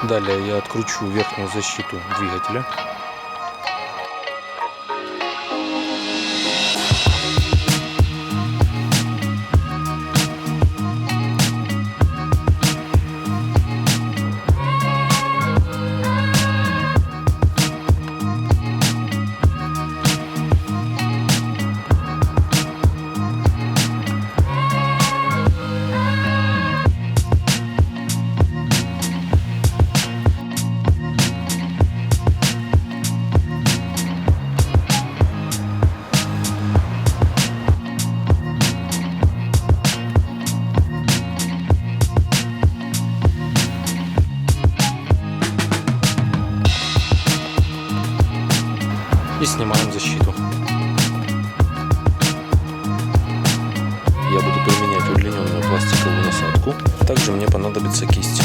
Далее я откручу верхнюю защиту двигателя. И снимаем защиту. Я буду применять удлиненную пластиковую насадку. Также мне понадобится кисть.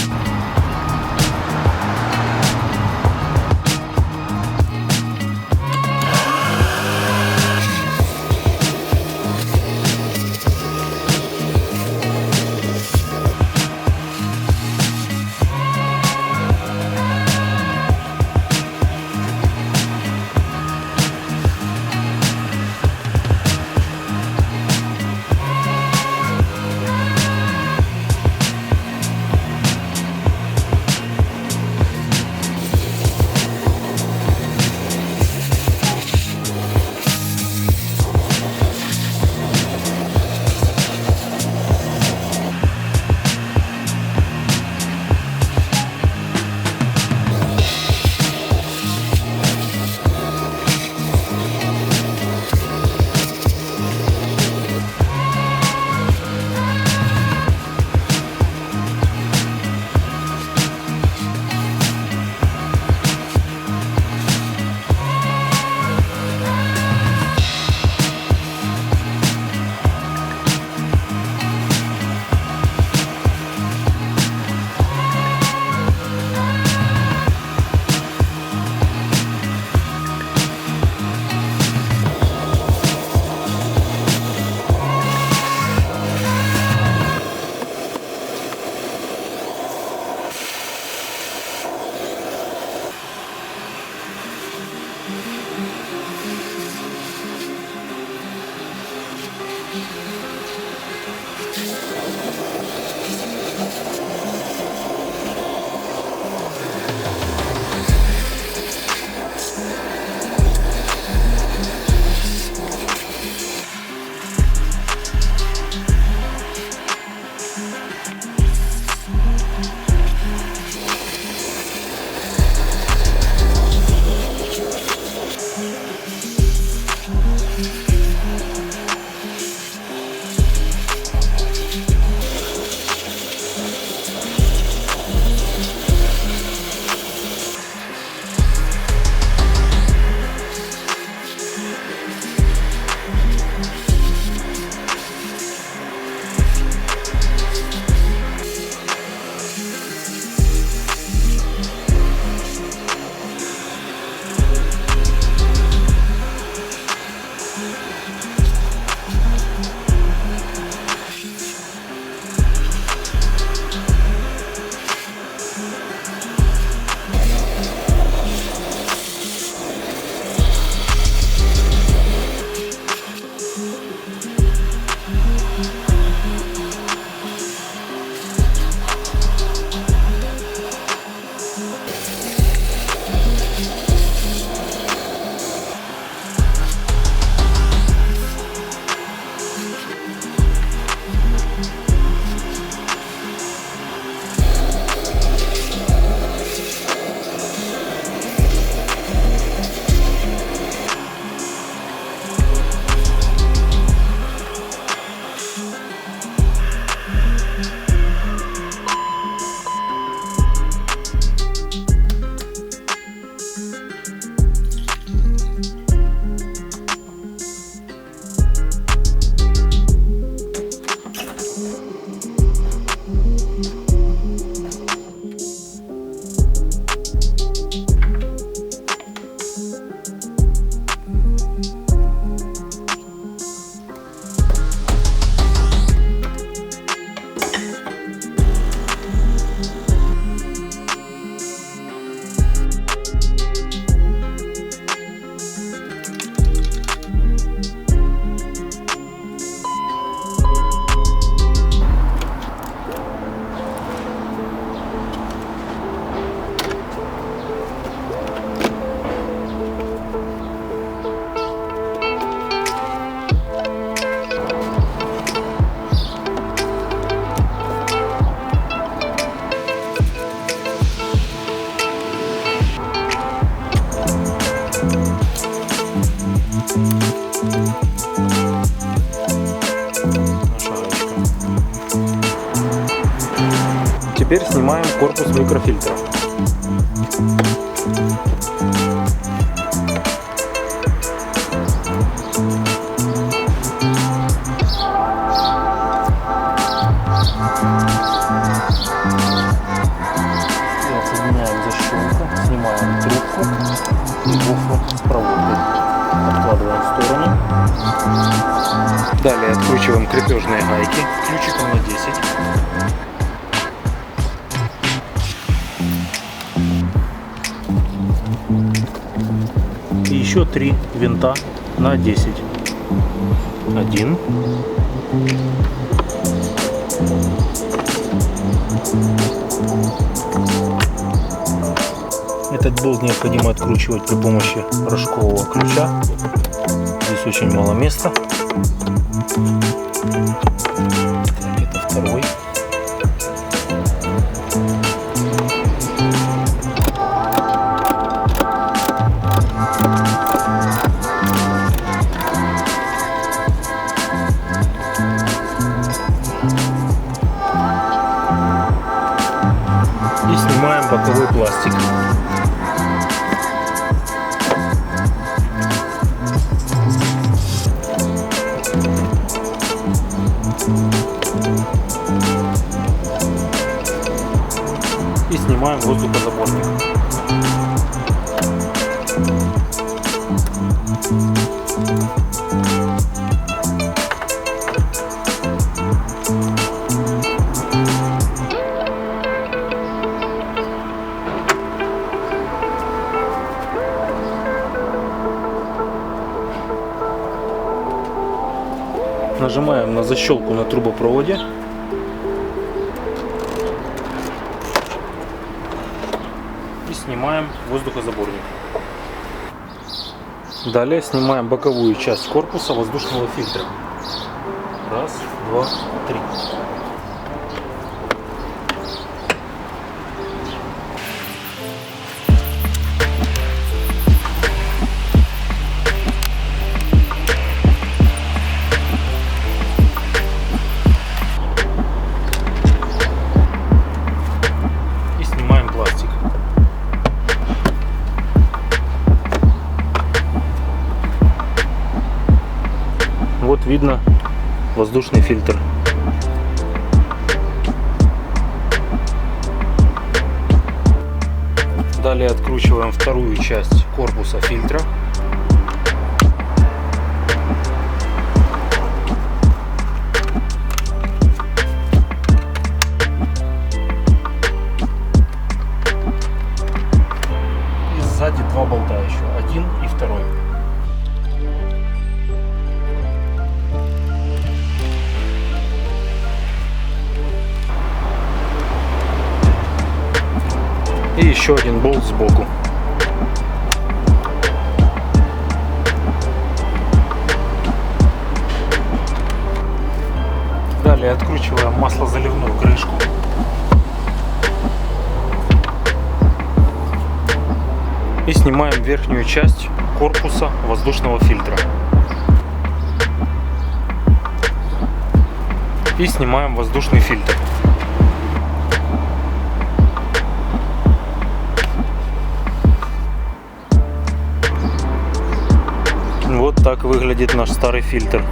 Наша гаечка. Теперь снимаем корпус микрофильтра. Соединяем защелку, снимаем трубку и гофру с проводкой. Откладываем в сторону. Далее откручиваем крепежные гайки ключиком на 10. И еще 3 винта на 10. 1. Этот болт необходимо откручивать при помощи рожкового ключа. Здесь очень мало места. Так, это второй. И снимаем боковой пластик. И снимаем воздухозаборник. Нажимаем на защелку на трубопроводе. И снимаем воздухозаборник. Далее снимаем боковую часть корпуса воздушного фильтра. Раз, два, три. Вот видно воздушный фильтр. Далее откручиваем вторую часть корпуса фильтра. И сзади два болта еще, один и второй. И еще один болт сбоку. Далее откручиваем маслозаливную крышку. И снимаем верхнюю часть корпуса воздушного фильтра. И снимаем воздушный фильтр. Вот так выглядит наш старый фильтр.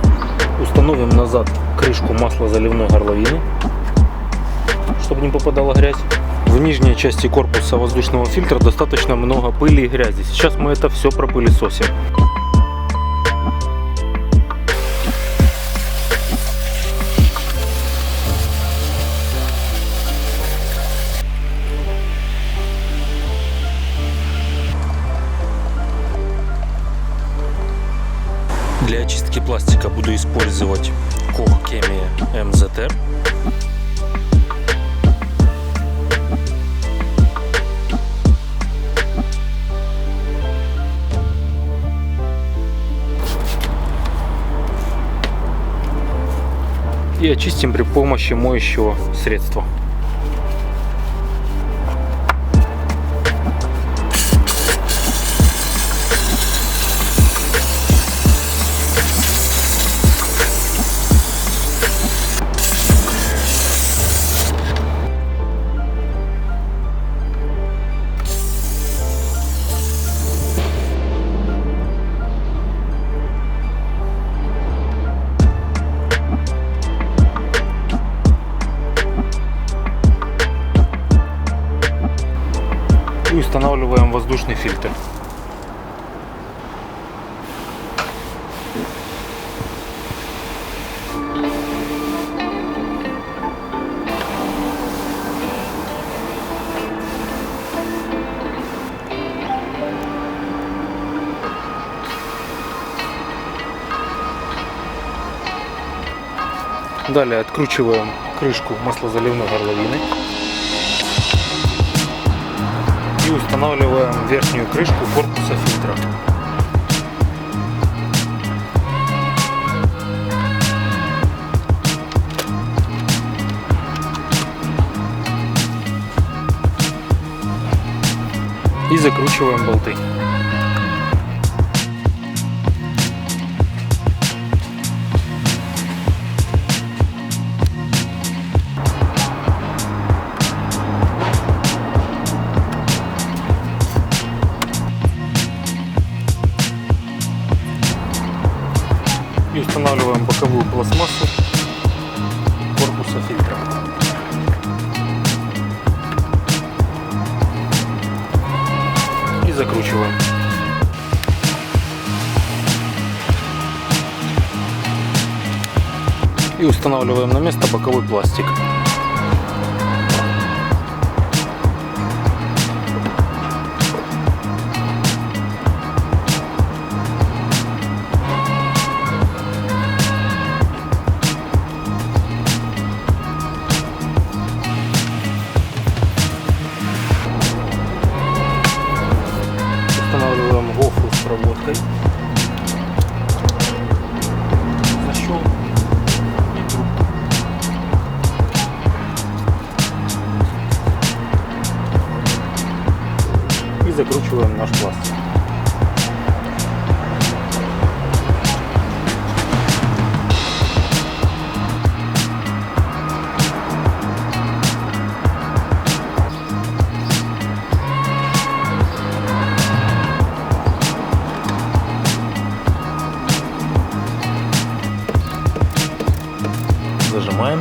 Установим назад крышку маслозаливной горловины, чтобы не попадала грязь. В нижней части корпуса воздушного фильтра достаточно много пыли и грязи. Сейчас мы это все пропылесосим. Для очистки пластика буду использовать Koch Chemie MZR. И очистим при помощи моющего средства. устанавливаем воздушный фильтр. Далее откручиваем крышку маслозаливной горловины и устанавливаем верхнюю крышку корпуса фильтра. И закручиваем болты. И устанавливаем боковую пластмассу корпуса фильтра. И закручиваем. И устанавливаем на место боковой пластик. Устанавливаем гофру с проводкой, защелку и трубку. И закручиваем наш пластик. Зажимаем.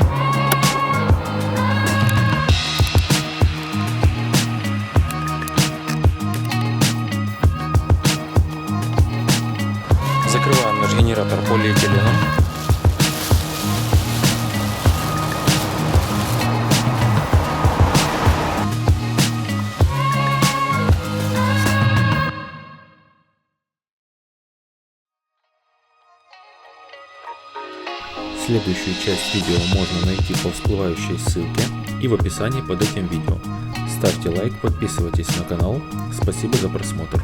Закрываем наш генератор полиэтиленом. Следующую часть видео можно найти по всплывающей ссылке и в описании под этим видео. Ставьте лайк, подписывайтесь на канал. Спасибо за просмотр.